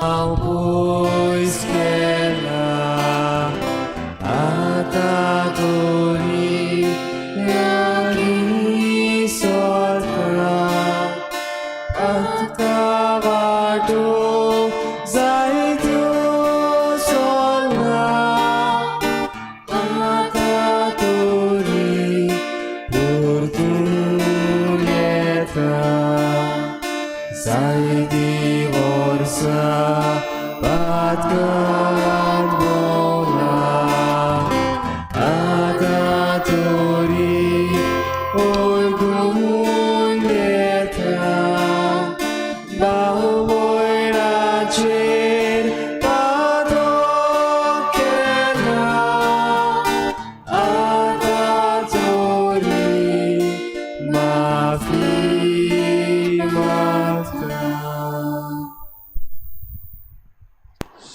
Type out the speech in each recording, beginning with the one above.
pois quela atatori yagi sorta atavato zaityo solna atatori portulieta zaidi vorsa patkat bola atatori orgullieta bahoiracher padokena atatori mafi matka.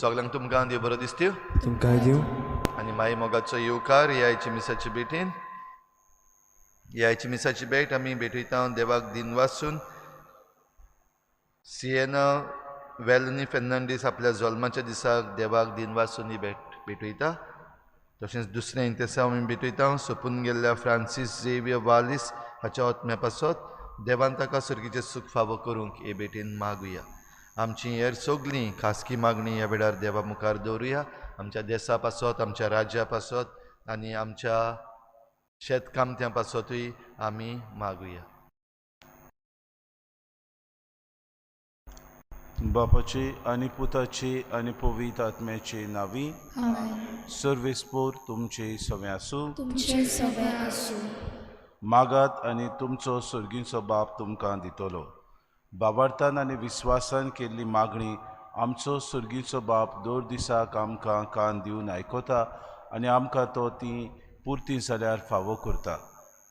Soglang tumgaan di baro distiu. तुमकां दिवं आणि माई मोगाचो येवकार यायची मिसाची भेटीन यायची मिसाची भेट आमी भेटयता देवाक दिन वाचून सिएना वेलनी फेर्नांडीस आपल्या जल्माच्या दिसाक देवाक दिन वाचून ही भेटयता. तशेंच दुसरें इंतेसा आमी भेटयता सोपून गेल्ल्या फ्रांसीस झेवियर वालीस हाच्या आत्म्या पासत देवान ताका सर्गीचें सूख फावो करूंक हे भेटेन मागुया. आमची हेर सगलीं खासगी मागणी ह्या वेळार देवा मुखार दवरुया. आमच्या देशा पासत आमच्या राज्या पासत आनी आमच्या शेतकामत्यां पासतूय आमी मागुया. बापाची आनी पुताची आनी पवित्र आत्म्याची नावी सर्वेस्पोर तुमचे सगळे आसूं. तुमचे सगळे आसूं. मागात आनी तुमचो सर्गीचो बाप तुमकां दितलो. बाबार्थान आनी विस्वासान केल्ली मागणी आमचो सर्गीचो बाप दर दिसाक आमकां कान दिवन आयकता आनी आमकां तो ती पुर्ती जाल्यार फावो करता.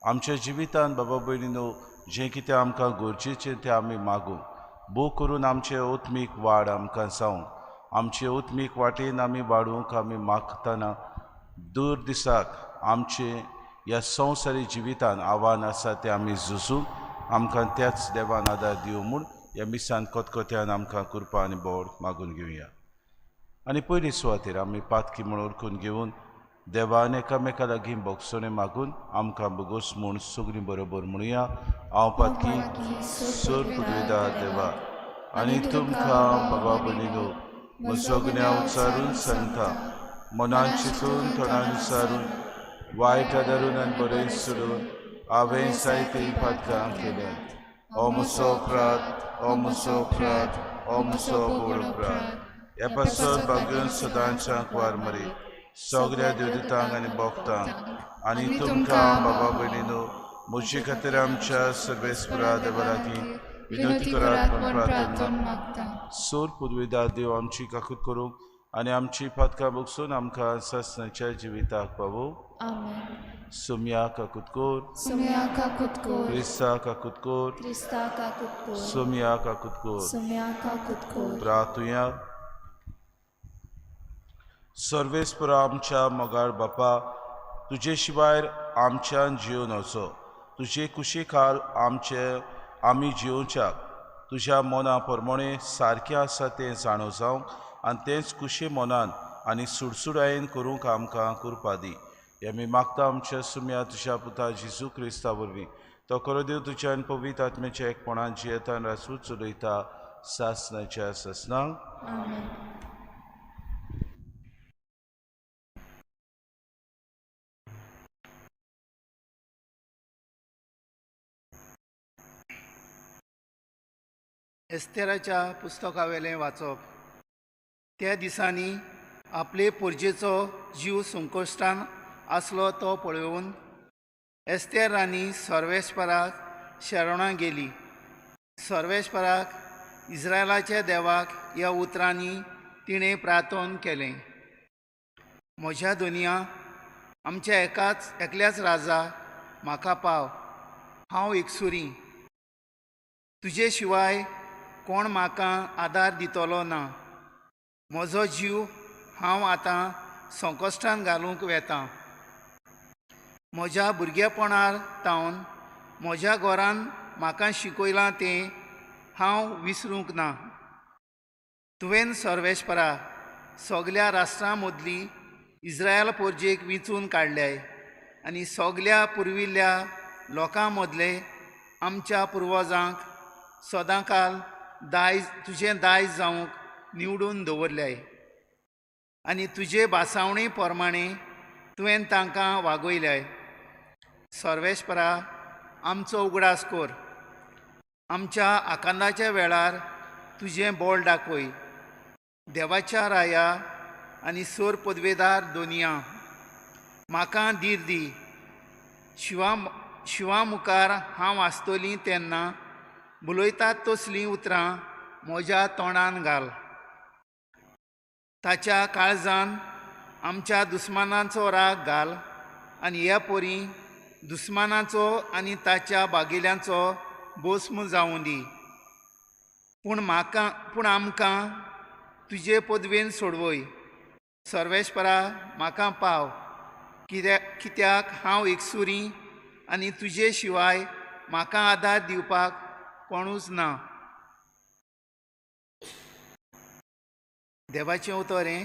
आमच्या जिवितान बाबा भयणीनो जें कितें आमकां गरजेचें तें आमी मागूं. भोव करून आमचें ओत्मीक वाड आमकां जावं. आमचे ओत्मीक वाटेन आमी वाडूंक आमी मागतना दर दिसाक आमचे ह्या संवसारी जिवितान आव्हान आसा तें आमी झुजूंक आमकां त्याच देवान आदार दिवं म्हूण ह्या मिसान कोतकोत्यान आमकां कृपा आनी बोड मागून घेवया. आनी पयली सुवातेर आमी पातकी म्हूण ओळखून घेवन देवान एकामेका लागीं बोगसोणें मागून आमकां बोगोस म्हूण सगळीं बरोबर म्हणुया. हांव पातकी सोर पुदविदा देवा आनी तुमकां बाबा भयणीनो म्हजो गुन्यांव उचारून सांगता. मनान चिंतून तोंडान विचारून वायट आदारून आनी बरें सोडून हांवें जायते पातकां केल्यात. हो म्हजो अपराध, हो म्हजो अपराध, हो म्हजो व्हड अपराध. ह्या पासत बागून सदांच्याक वार मरी सगळ्या देवदूतांक आनी भक्तांक आनी तुमकां बाबा भयणीनो म्हजे खातीर आमच्या सर्वेस्परा देवा लागीं विनंती करात म्हूण प्रार्थना मागता. सोर पुदविदा देव आमची काकूत करूंक आनी आमची पातकां भोगसून आमकां ससनाच्या जिविताक पावो. सुम्या काकूत कोर, सुम्या काकूत कोर, क्रिस्ता काकूत कोर, क्रिस्ता काकूत कोर, सुम्या काकूत कोर. सुम्या काकूत कोर. प्रार्थुया. सर्वेस्परा आमच्या मोगाळ बापा तुजे शिवाय आमच्यान जिवन वचो. तुजे कुशी खाल आमी जिवच्याक तुज्या मोना प्रमाणे सारकें आसा तें जाणो जावंक आनी तेंच कुशी मोनान आनी सुडसुडायेन करूंक आमकां कृपा दी. हे आमी मागता आमच्या सुम्या तुज्या पुता जेजू क्रिस्ता वरवीं. तो करो देव तुज्या आनी पवित्र आत्म्याच्या एकपणान जियेता आनी रासूच चलयता सासनाच्या ससनांक. एस्तेराच्या पुस्तकावेलें वाचप. त्या दिसांनी आपले पोरजेचो जीव संकश्टान आसलो तो पळोवन एस्तेर राणी सर्वेस्पराक शरणां गेली. सर्वेस्पराक इस्रायलाच्या देवाक ह्या उतरांनी तिणें प्रार्थना केलें. म्हज्या दुनिया आमच्या एकल्याच राजा म्हाका पाव. हांव एकसुरी. तुजे शिवाय कोण म्हाका आदार दितलो ना. म्हजो जीव हांव आतां संकश्टान घालूंक वेतां. म्हज्या भुरगेपणार तावन म्हज्या घरान म्हाका शिकयलां तें हांव विसरूंक ना. तुवें सर्वेश्वरा सगल्या राष्ट्रां मदली इस्रायल पोरजेक विंचून काडल्याय आनी सगल्या पुर्विल्ल्या लोकां मदले आमच्या पुर्वजांक सदांकाल दायज तुजें दायज जावंक निवडून दवरल्याय आनी तुजे भासावणे प्रमाणे तुवें तांकां वागयल्याय. सर्वेश्वरा आमचो उगडास कोर. आमच्या आकांताच्या वेळार तुजें बोळ दाखय. देवाच्या राया आनी सोर पदवेदार दोनया म्हाका धीर दी. शिवा मुखार हांव आसतलीं तेन्ना उलयतात तसलीं उतरां म्हज्या तोंडान घाल. ताच्या काळजान आमच्या दुस्मानाचो राग घाल आनी ह्या पोरी दुस्मानाचो आनी ताच्या बागिल्यांचो भस्म जावं दी. पूण आमकां तुजे पदवेन सोडवय. सर्वेश्वरा म्हाका पाव. कित्याक हांव एकसुरी आनी तुजे शिवाय म्हाका आदार दिवपाक कोणूच ना. देवाचें उतोरें.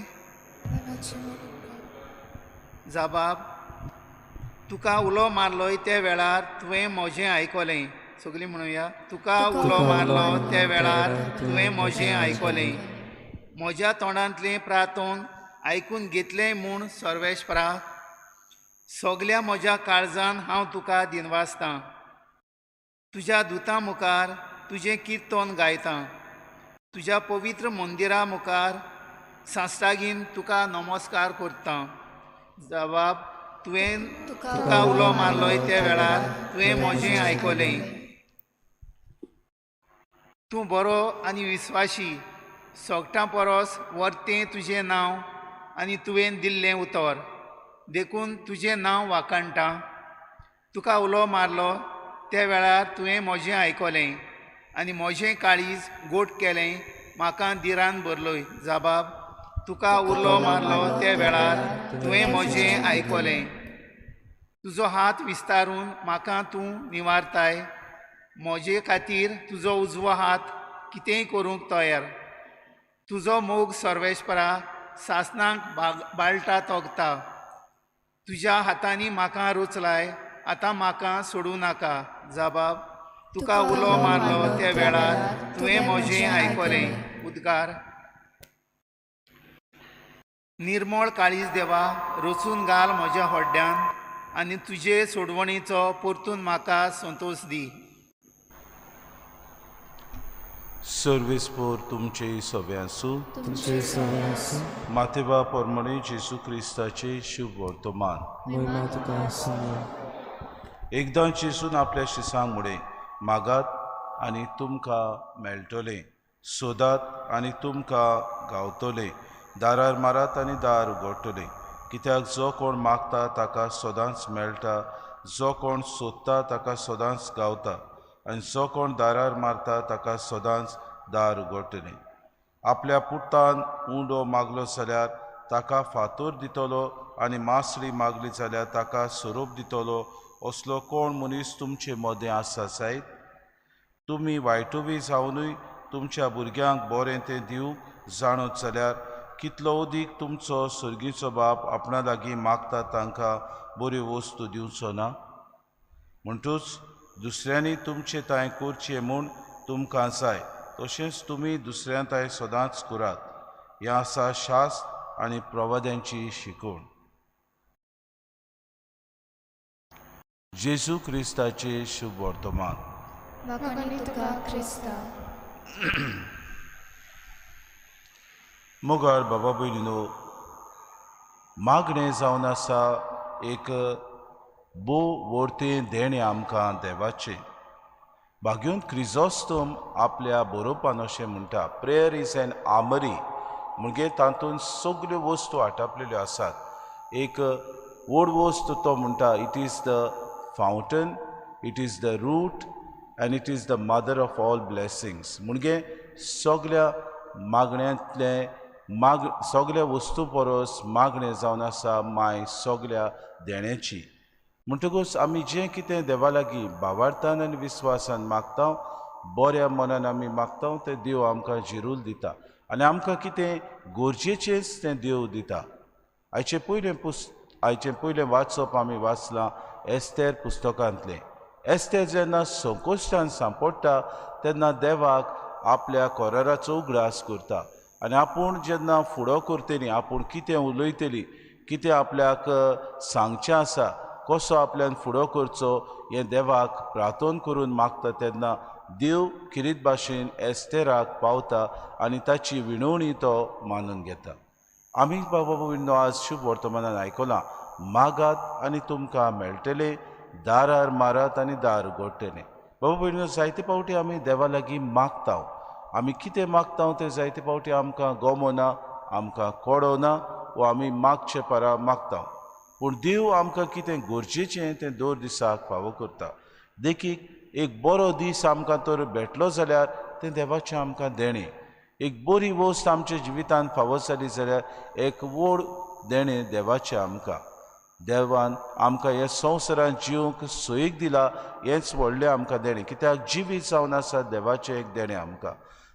जबाब. तुका उलो मारलोय त्या वेळार तुवें म्हजें आयकलें. सगळीं म्हणुया. तुका उलो मारलो त्या वेळार तुवें म्हजें आयकलें. म्हज्या तोंडांतलें प्रार्थोन आयकून घेतलें म्हूण सर्वेश्वरा सगल्या म्हज्या काळजान हांव तुका दिनवासतां. तुज्या दुतां मुखार तुजें किर्तन गायतां. तुज्या पवित्र मंदिरा मुखार साश्टागीन तुका नमस्कार करतां. जबाब. तुवें तुका उलो मारलोय त्या वेळार तुवें म्हजें आयकलें. तूं बरो आनी विस्वाशी. सोगटां परस वर्तें तुजें नांव आनी तुवें दिल्लें उतर देखून तुजें नांव वाखाणटां. तुका उलो मारलो त्या वेळार तुवें म्हजें आयकलें आनी म्हजें काळीज गोठ केलें म्हाका दिरान भरलोय. जबाब. तुका उलो मारलो त्या वेळार तुवें म्हजें आयकलें. तुजो हात विस्तारून म्हाका तूं निवारताय. म्हजे खातीर तुजो उजवो हात कितेंय करूंक तयार. तुजो मोग सर्वेश्वरा सासणांक बाळटा तोगता. तुज्या हातांनी म्हाका रुचलाय. आतां म्हाका सोडूं नाका. जबाब. तुका उलो मारलो त्या वेळार तुवें म्हजें आयकलें. उद्गार. निर्मळ काळीज देवा रचून घाल म्हज्या होड्ड्यान आनी तुजे सोडवणेचो परतून म्हाका संतोश दी. सर्वेस्पोर तुमचे सवे आसूं. तुमचे सवे आसूं. मातेवा पोरमणे जेजू क्रिस्ताचे शुभ वर्तमान. महिमा तुका आसूं. एकदां जेजून आपल्या शिसांक मुळे मागात आनी तुमकां मेळटलें. सोदात आनी तुमकां गावतलें. दारार मारात आनी दार उगडटलें. कित्याक जो कोण मागता ताका सदांच मेळटा. जो कोण सोदता ताका सदांच गावता आनी जो कोण दारार मारता ताका सदांच दार उगडटलें. आपल्या पुतान उंडो मागलो जाल्यार ताका फातोर दितलो आनी मासळी मागली जाल्यार ताका सोरोप दितलो. असलो कोण मनीस तुमचे मदें आसा जायत. तुमी वायटूय जावनूय तुमच्या भुरग्यांक बरें तें दिवंक जाणत जाल्यार कितलो अदीक तुमचो सर्गीचो बाप आपणा लागीं मागता तांकां बऱ्यो वस्तू दिवचो ना. म्हणटूच दुसऱ्यांनी तुमचे तांय करचें म्हूण तुमकां जाय तशेंच तुमी दुसऱ्यां तांय सदांच करात. हें आसा शास्त्र आनी प्रवाद्यांची शिकवण. जेजू क्रिस्ताचे शुभ वर्तमान. वाखाणी तुका क्रिस्ता. मोगाळ बाबा भयणीनो, मागणें जावन आसा एक वर्तें देणें आमकां देवाचें. भाग्योन क्रिजॉस्टम आपल्या बरोवपान अशें म्हणटा, प्रेयर इज एन आर्मरी. म्हणजे तातूंत सगल्यो वस्तू आटापलेल्यो आसात. एक व्हड वस्त तो म्हणटा, it is the fountain, it is the root and it is the mother of all blessings. म्हणजे सगल्या मागण्यांतले सगल्या वस्तू परस मागणें जावन आसा माय सगल्या देण्याची. म्हणटकूच आमी जें कितें देवा लागीं भावार्थान आनी विस्वासान मागता, बऱ्या मनान आमी मागता, तें देव आमकां जिरूल दिता. आनी आमकां कितें गरजेचेंच तें देव दिता. आयचें पयलें वाचप आमी वाचलां एस्तेर पुस्तकांतलें. एस्तेर जेन्ना संकोश्टान सांपडटा तेन्ना देवाक आपल्या कोराराचो उगडास करता आनी आपूण जेन्ना फुडो करतली, आपूण कितें उलयतली, कितें आपल्याक सांगचें आसा, कसो आपल्यान फुडो करचो हें देवाक प्रार्थना करून मागता तेन्ना देव किरीत भाशेन एस्तेराक पावता आनी ताची विणवणी तो मानून घेता. आमी बाबा भयणीनो आज शुभ वर्तमानान आयकलां, मागात आनी तुमकां मेळटलें, दारार मारात आनी दार उगडटलें. बाबा भयणीनो जायते फावटी आमी देवा लागीं मागता. आमी कितें मागता तें जायते फावटी आमकां गमना, आमकां कळना, वा आमी मागचे पारा मागता. पूण देव आमकां कितें गरजेचें तें दर दिसाक फावो करता. देखीक एक बरो दीस आमकां तर भेटलो जाल्यार तें देवाचें आमकां देणें. एक बरी वस्त आमच्या जिवितांत फावो जाली जाल्यार एक व्हड देणें देवाचें आमकां. देवान आमकां ह्या संवसारांत जिवंक सोयीक दिला, हेंच व्हडलें आमकां देणें. कित्याक जिवीत जावन आसा देवाचें एक देणें आमकां.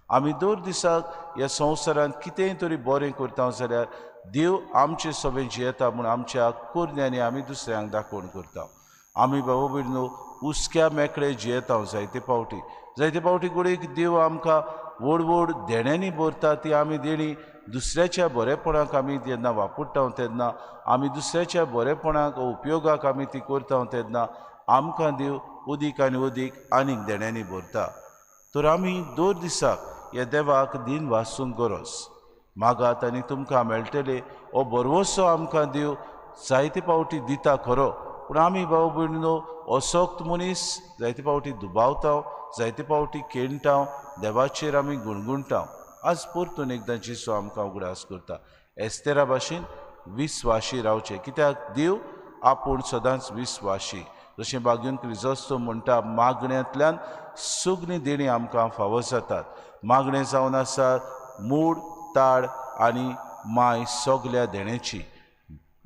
आमी दर दिसाक ह्या संवसारांत कितेंय तरी बरें करता जाल्यार देव आमचे सगळें जियेता म्हूण आमच्या कुरण्यांनी आमी दुसऱ्यांक दाखोवन करता. आमी बाबा भयणीनो उस्क्या मेकळे जियेता जायते फावटी कुडीक देव आमकां व्हड व्हड देण्यांनी भरता. ती आमी देणी दुसऱ्याच्या बरेपणाक आमी जेन्ना वापरता तेन्ना, आमी दुसऱ्याच्या बरेपणाक उपयोगाक आमी ती करता तेन्ना आमकां देव उदीक आनी उदीक आनीक देण्यांनी भरता. तर आमी दर दिसाक ह्या देवाक दिन वाचूंक गरज. मागात आनी तुमकां मेळटलें हो बरवसो आमकां देव जायते फावटी दिता खरो, पूण आमी भाव भयणीनो असोक्त मनीस जायते फावटी दुबावता, जायते फावटी केणटा, देवाचेर आमी गुणगुणटा. आज परतून एकदां जेसू आमकां उगडास करता, एस्तेरा भाशेन विस्वाशी रावचें, कित्याक देव आपूण सदांच विस्वाशी. जशें बागेन क्रिजोस्तो म्हणटा, मागण्यांतल्यान सगळीं देणी आमकां फावो जातात. मागणें जावन आसा मूड, ताड आनी माय सगल्या देण्याची.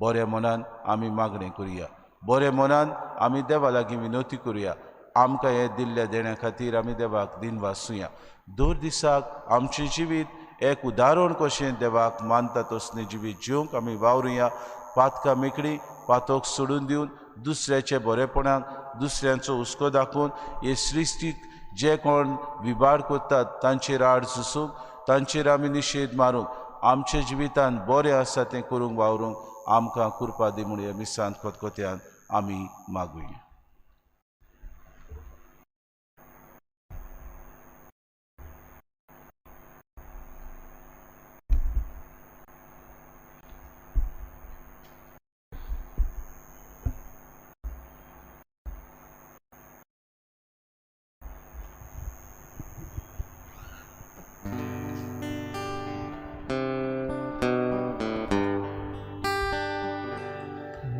बऱ्या मनान आमी मागणें करुया, बऱ्या मनान आमी देवा लागीं विनोती करुया. आमकां हें दिल्ल्या देण्या खातीर आमी देवाक दिन वाचुया. दर दिसाक आमचें जिवीत एक उदाहरण कशें देवाक मानता तसलें जिवीत जिवंक आमी वावरुया. पातकां मेकळी पातोक सोडून दिवन दुसऱ्याच्या बरेपणाक दुसऱ्यांचो हुस्को दाखोवन हे सृश्टीक जे कोण विबाड करतात तांचेर आड झुसूंक, तांचेर आमी निशेध मारूंक, आमच्या जिवितांत बरें आसा तें करूंक वावरूंक आमकां कृपा दी म्हूण ह्या मिसांत खतखत्यान आमी मागुया.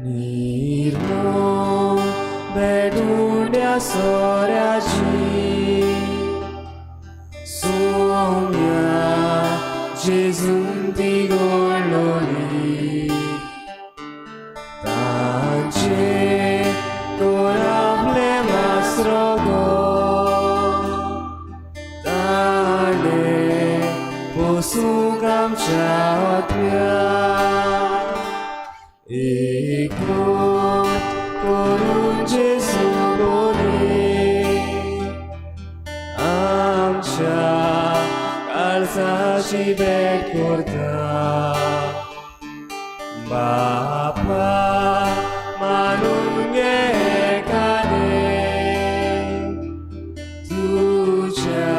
निर्मळ बेडुंड्या सोऱ्याची सोम्या जेजून ती गोडलोली तांचे तोराबले मास्रोगो ताणे पोसूंक आमच्या आत्म्या एकवट करून जेजू बोले आमच्या काळजाची भेट करता. बापा मानून घे एकाने तुझ्या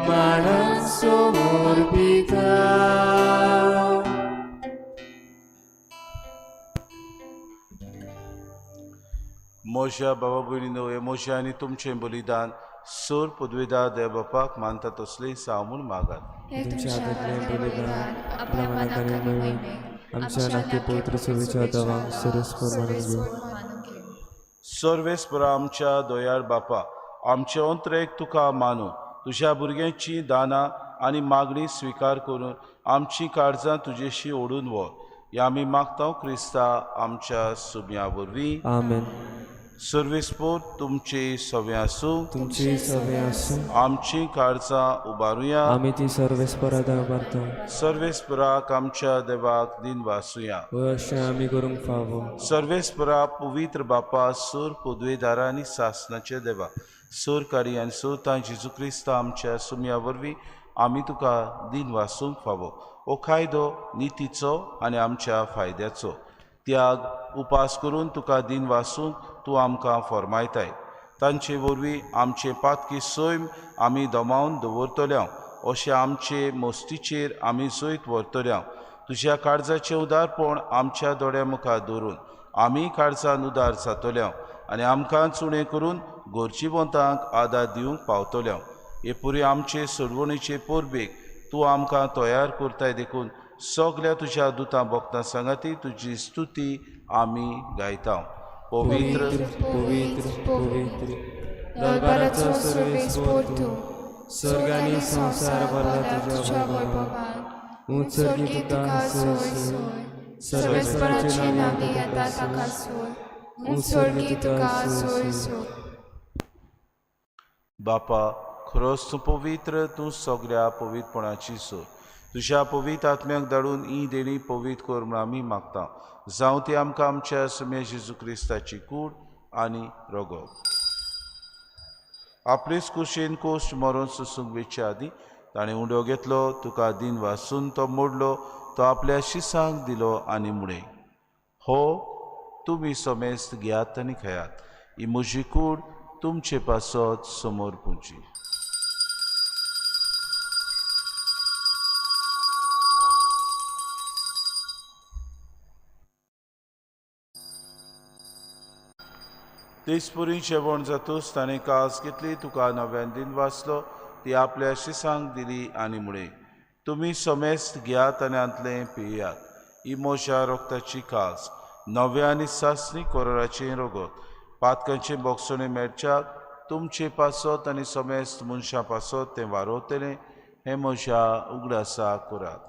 मानान समोर पिता. मोशा बाबा भयणीनो, हे मोशा आनी तुमचें बलिदान सोर पदवेदार देव बापाक मानता तसलें साव म्हूण मागात. हे तुमच्या तुमच्या आदरलें बलिदान आपल्या मनाक मेळ्ळें, आमच्या नाट्य पवित्र सेवेच्या देवाक सरस्पर मानून घेऊ. सर्वेस्परा आमच्या दोयाळ बापा, आमचे अंतरेक तुका मानू, तुज्या भुरग्यांची दानां आनी मागणी स्विकार करून आमची काळजां तुजेशी ओडून व्हर. हे आमी मागता क्रिस्ता आमच्या सुम्या वरवीं. आमेन. सर्वेस्पोर तुमचे सवे आसूं तुमची सवय आसूं आमची काळजां उबारुया आमी ती सर्वेस्परादा उबारता सर्वेस्पराक आमच्या देवाक दिन वासुया अशें आमी करूंक फावो सर्वेस्परा पवित्र बापा सूर पदवेदारा आनी सासणाचे देवा सूरकारी आनी सोता जेजू क्रिस्त आमच्या सुमया वरवीं आमी तुका दिन वासूंक फावो हो कायदो नितीचो आनी आमच्या फायद्याचो त्याग उपास करून तुका दिन वासूंक तूं आमकां फरमायताय तांचे वरवीं आमचे पातकी सैम आमी दोमावन दवरतल्या अशें आमचे मस्तीचेर आमी जैत व्हरतल्या तुज्या काळजाचें उदारपण आमच्या दोळ्या मुखार दवरून आमी काळजान उदार जातल्या आनी आमकांच उणें करून गोरजीवंतांक आदार दिवंक पावतल्या हे पुरी आमचे सोडवणीचे पोरबेक तूं आमकां तयार करताय देखून सगळ्या तुज्या दुतां भक्तां सांगाती तुजी स्तुती आमी गायता पवित्र पवित्र पवित्र दरबाराचो सर्वेस्पोर तूं स्वर्ग आनी संवसार भरला तुज्या वैभवान उत्सर्गी तुका सोय सर्वेस्पराचे नांव येता ताका सोय उत्सर्गी तुका सोय सोय बापा खरोच तूं पवित्र तूं सगळ्या पवित्रपणाची सोय तुज्या पवित्र आत्म्याक धाडून ही देणी पवित्र कर म्हूण आमी मागता जावं ती आमकां आमच्या सुम्या जेजू क्रिस्ताची कूड आनी रगत आपलेच कुशीन कोश्ट मरून सुसूंक वेचे आदी ताणें उंडो घेतलो तुका दिन वासून तो मोडलो तो आपल्या शिसांक दिलो आनी मुळे हो तुमी समेस्त घेयात आनी खयात ही म्हजी कूड तुमचे पासत समोर पुंजी देसपुरी जेवण जातूच ताणें कास घेतली तुका नव्यान दिन वाचलो ती आपल्या शिसांक दिली आनी मुळे तुमी समेस्त घेयात आनी आंतलें पियात ही मोशा रोगताची कास नव्या आनी सासणी कोराचें रगत पातकांचें बोगसणें मेळच्याक तुमचे पासत आनी समेस्त मनशां पासत तें वारोवतलें हें म्हज्या उगडासा करात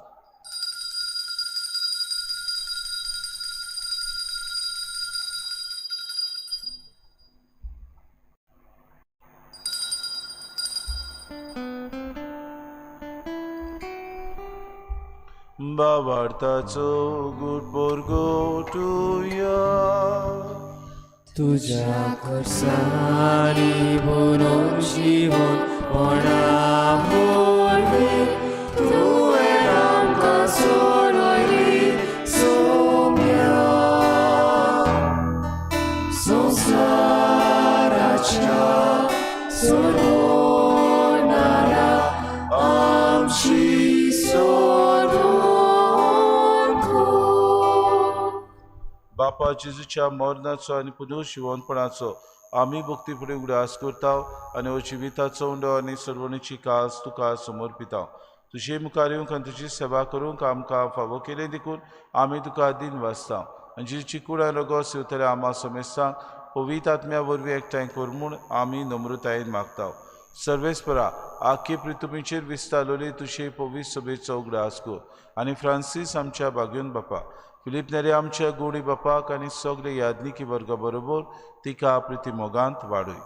बाबार्ताचो गूट पोरगोटुया तुझ्या करसारी बरोवन जीवन पडा मोरवे तुवें आमकां सोडली सोम्या संवसाराच्या सोडवणारा आमची सोडवण बापा जेजूच्या मरणाचो आनी पुनर्जीवनपणाचो आमी भक्ती फुडें उगडास करता आनी हो जिविताचो उंडो आनी सर्वणीची कास तुका समर्पिता तुजे मुखार येवंक आनी तुजी सेवा करूंक आमकां फावो केलें देखून आमी तुका दिन वाचता आनी जेची कुडा रगो सेवतले आमा समेस्तांक पवित्र आत्म्या वरवीं एकठांय कर म्हूण आमी नम्रतायेन मागता सर्वेस्परा आख्खे पृथ्वीचेर विस्तारलोली तुजे पवित्र सभेचो उगडास कर आनी फ्रांसीस आमच्या बागेवन बापा फिलीप नेरे आमच्या गोडी बापाक आनी सगळे यादनिकी वर्गा बरोबर तिका प्रितीमोगांत वाडय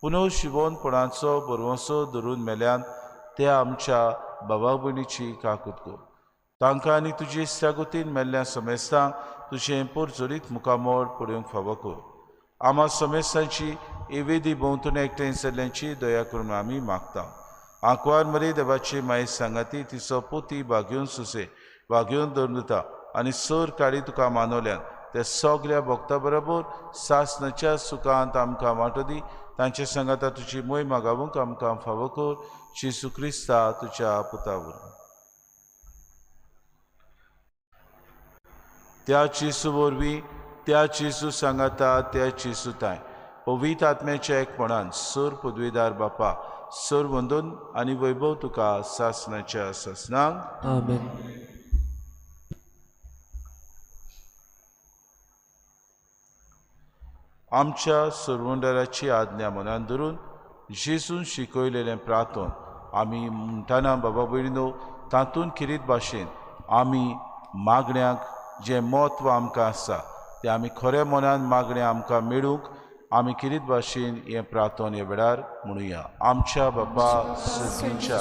पुनर्जीवनपणाचो बरवंसो धरून मेल्यान त्या आमच्या भावा भयणीची काकूत कर तांकां आनी तुजे इश्टागतीन मेल्ल्या समेस्तांक तुजें परजोरीत मुखामोळ पडूंक फावो कर आमा समेस्तांची एवेदी भोंवतणी एकठांय जाल्ल्यांची दया करून आमी मागता आंकवार मरे देवाची माय सांगाती तिचो पोती भाग्योन सुसे भाग्योन दवरता आनी सर काडी तुका मानवल्यान त्या सगळ्या भक्तां बरोबर सासणाच्या सुखांत आमकां वांटो दी तांचे सांगाता तुजी मोय मागावूंक आमकां फावो कर जेजू क्रिस्ता तुज्या पुता वरवीं त्या जेजू वरवीं त्या जेजू सांगाता त्या जेजू ताय पवित्र आत्म्याच्या एकपणान सर पदवीदार बापा सर वंदन आनी वैभव तुका सासणाच्या सासणांक आमेन आमच्या सर्वंडराची आज्ञा मनान धरून जेजून शिकयलेलें प्रार्थन आमी म्हणटना बाबा भयणीनो तातूंत किरीत भाशेन आमी मागण्यांक जें म्हत्व आमकां आसा तें आमी खऱ्या मनान मागणें आमकां मेळूंक आमी किरीत भाशेन हे प्रार्थोन हे वेळार म्हणुया. आमच्या बाबा सर्गीच्या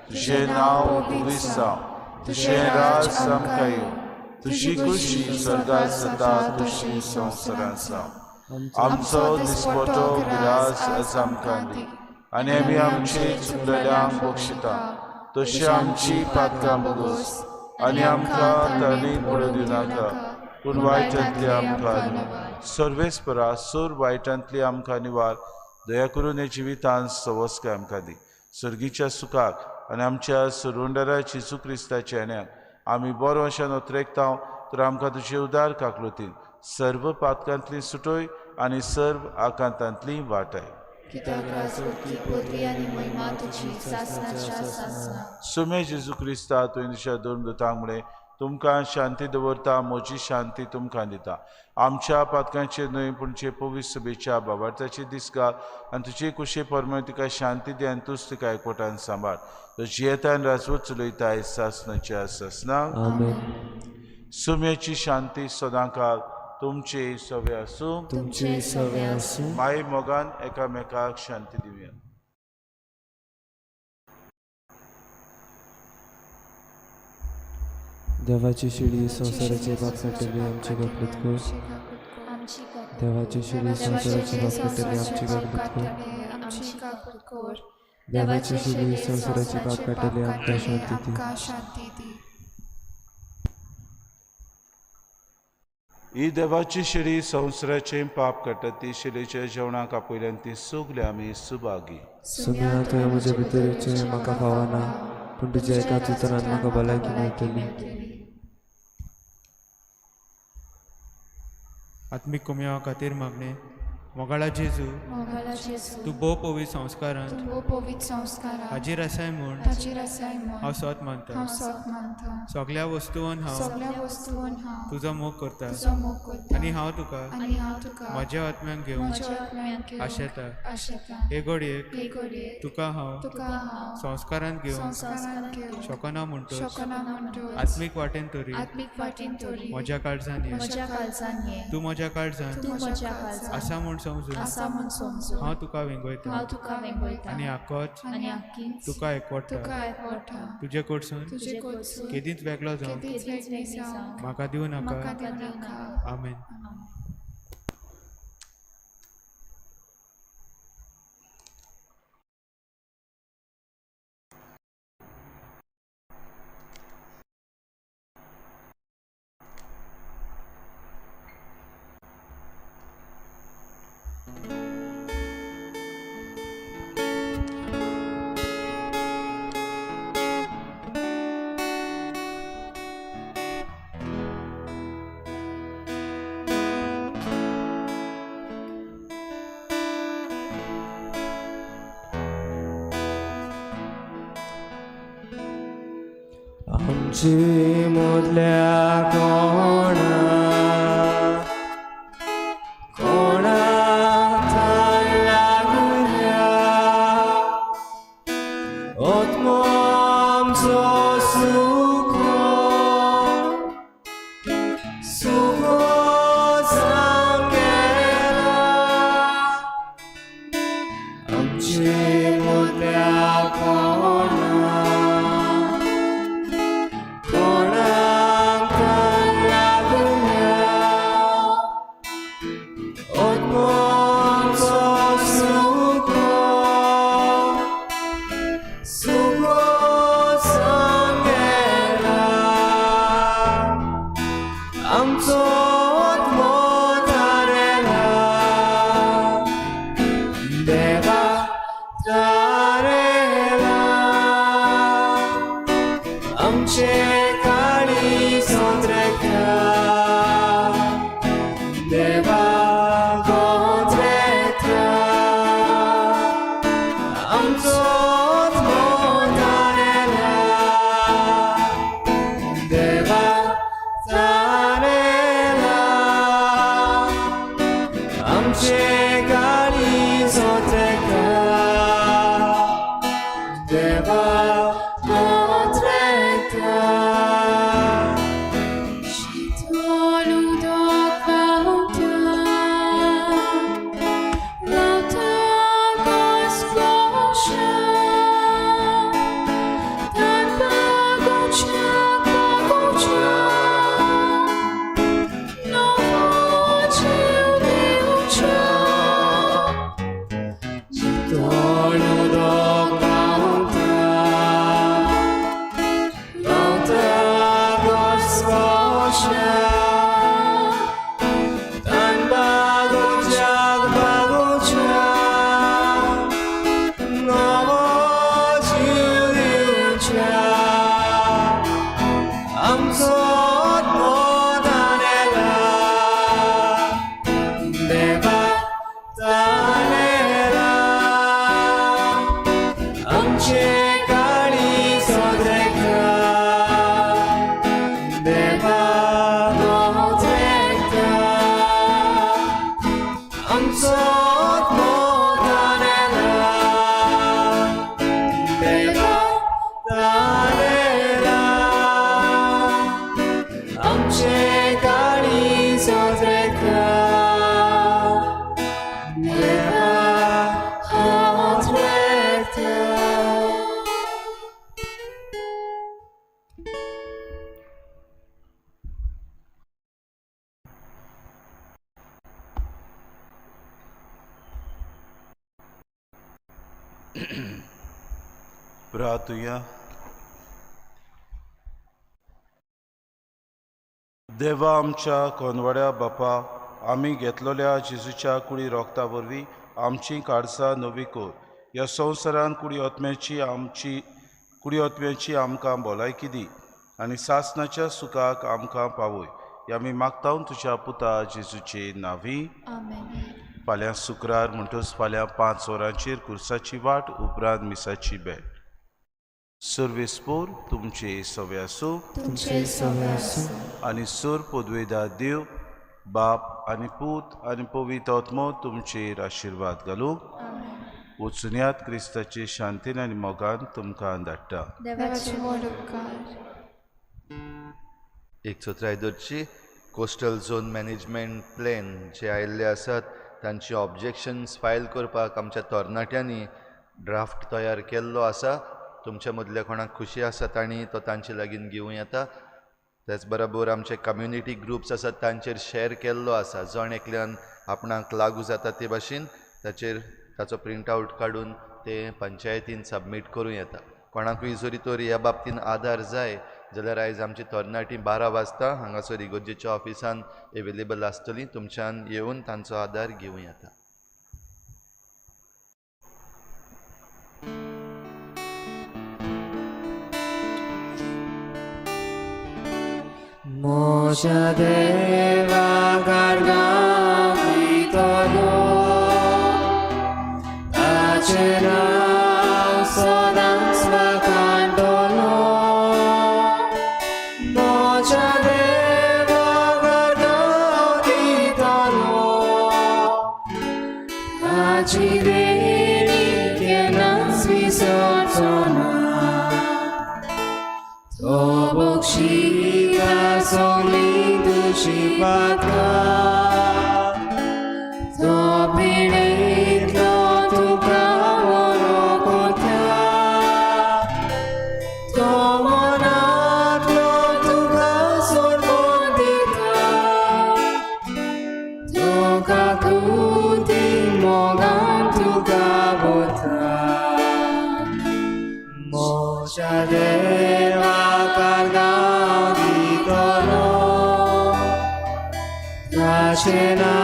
तुझे नाव पुलीस जावं, तुझे राज आमकां येवं, तुझी खुशी स्वर्गात जाता तशी संवसारांत जावं. आमचो दिसपटो गिरास आज आमकां दी, आनी आमी आमचे चुकलेल्यांक बक्षिता तशी आमची पातकां बगोस, आनी आमकां तरणीत पडूं दिनाका पूण वायटांतली आमकां निवार. सर्वेस्परा सूर वायटांतली आमकां निवार, दया करून हे जिवितांत सवस्काय आमकां दी. सर्गीच्या सुखाक आनी आमच्या सुरवंडरा जेजू क्रिस्ताच्या येण्याक आमी बरो अशें नोत्रेकतांव, तर आमकां तुजे उदार काकलुतीन सर्व पातकांतली सुटोय आनी सर्व आकांतांतली वाटाय. कित्याक राजवटी पोतरी आनी महिमा तुजी सासणाच्या सासना. सुमे जेजू क्रिस्ता तुवें तुज्या दोन दुतांक म्हळें तुमकां शांती दवरता, म्हजी शांती तुमकां दिता. आमच्या पातकांचेर न्हय पूण तुजे पवित्र सभेच्या बाबार्थाची दीस घाल आनी तुजे कुशे परमेळ तिका शांती दी आनी तूंच तिका एकवटान सांबाळ. तो जियेता आनी राजवट चलयताय सासणाच्या सासनाक. आमेन. सुम्याची शांती सदांकाळ तुमचे सवे आसूं. तुमचे सवे आसूं. माय मोगान एकामेकाक शांती दिवया. देवाची शिडी संसाराचे बाप काढलेली आमची गफलत कर. देवाची शिडी संसाराचे बाप काढलेली आमची गफलत कर. देवाची शिडी संसाराची बाप काढलेली आमकां शांती दी. ही देवाची शिडी संवसाराचे पाप काडटा ती शिडीच्या जेवणाक आपयल्यान ती सुगले आमी सुभागी. सुम्या तुवें म्हजे भितरचे म्हाका फावना, पूण तुज्या एकाच उतरान म्हाका भलायकी मेळटली. आत्मीक कुम्या खातीर मागणे. मोगाळा जेजू, तूं भोव पवित्र संस्कारान हाजीर आसाय म्हूण हांव सत मानता. सगळ्या वस्तूंत हांव तुजो मोग करता आनी हांव तुका म्हज्या आत्म्याक घेवन आशेता. हे घडयेक तुका हांव संस्कारांत घेवन शकना म्हणटच आत्मीक वाटेन तरी म्हज्या काळजान ये. तूं म्हज्या काळजान आसा म्हूण समजून हांव तुका वेंगयता आनी आकोच तुका एकवटा. तुजे कडसून केदींच वेगळो जावन म्हाका दिवं नाका. आमेन. आमची मोदल्या कोणा लागल्या ओत्मो आमचो सुखो जावन गेला. आमची मोदल्या कोणा प्रार्थुया. देवा आमच्या कोनवड्या बापा, आमी घेतलेल्या जेजूच्या कुडी रोगता वरवीं आमची काडसां नवी कोर. ह्या संवसारान कुडी ओतम्याची आमकां भलायकी दी आनी सासणाच्या सुखाक आमकां पावय. हे आमी मागता तुज्या पुता जेजूचे नांवी. फाल्यां शुक्रार म्हणटच फाल्यां 5 वरांचेर कुर्साची वाट उपरांत मिसाची भेट. सर्वेस्पोर तुमचे सवे आसूं आनी सोर पदवेदार देव बाप आनी पूत आनी पवित्र आत्मो तुमचेर आशिर्वाद घालूं. वचून क्रिस्ताचे शांतीन आनी मोगान तुमकां धाडटा. एक चौथरायदरची कोस्टल झोन मॅनेजमेंट प्लॅन जे आयिल्ले आसात तांची ऑब्जेक्शन्स फायल करपाक आमच्या तरणाट्यांनी ड्राफ्ट तयार केल्लो आसा. तुमच्या मदल्या कोणाक खुशी आसा तांणी तो तांचे लागीं घेवं येता. त्याच बरोबर आमचे कम्युनिटी ग्रुप्स आसात तांचेर शेअर केल्लो आसा. जण एकल्यान आपणाक लागू जाता ते भाशेन ताचो प्रिंट आवट काडून ते पंचायतीन सबमीट करूं येता. कोणाकूय जरी तर ह्या बाबतीन आदार जाय जाल्यार आयज आमची तरणाटी 12 वाजता हांगासर इगोर्जेच्या ऑफिसान एवेलेबल आसतली. तुमच्यान येवन तांचो आदार घेवं येता. Moja deva gargami todo Tacera sodan svakandolo Moja deva gargami todo Tacireni kenan svisotona Tobok shika soli dushi patka Tobinitlo tuka morokotya Tomonatlo tuka sormodita Toka kuti mogan tuka bota Moja deva karga Tacena